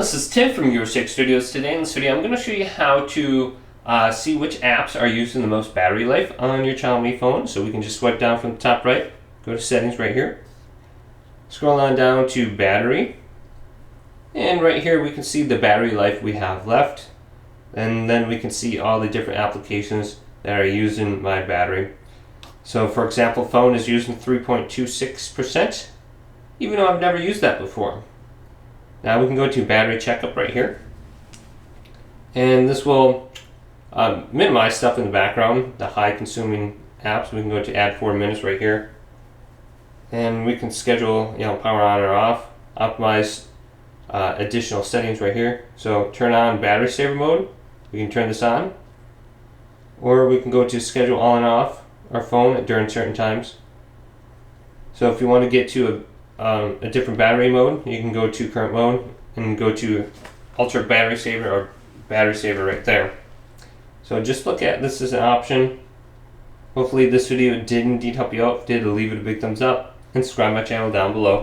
This is Tim from Your Six Studios. Today in this video I'm going to show you how to see which apps are using the most battery life on your Xiaomi phone. So we can just swipe down from the top right, go to settings right here, scroll on down to battery, and right here we can see the battery life we have left, and then we can see all the different applications that are using my battery. So for example, phone is using 3.26%, even though I've never used that before. Now we can go to battery checkup right here, and this will minimize stuff in the background, the high consuming apps. We can go to add 4 minutes right here, and we can schedule power on or off, optimize additional settings right here. So turn on battery saver mode, we can turn this on, or we can go to schedule on and off our phone during certain times. So if you want to get to a different battery mode, you can go to current mode and go to ultra battery saver or battery saver right there. So just look at this as an option. Hopefully this video did indeed help you out. If it did, leave it a big thumbs up and subscribe my channel down below.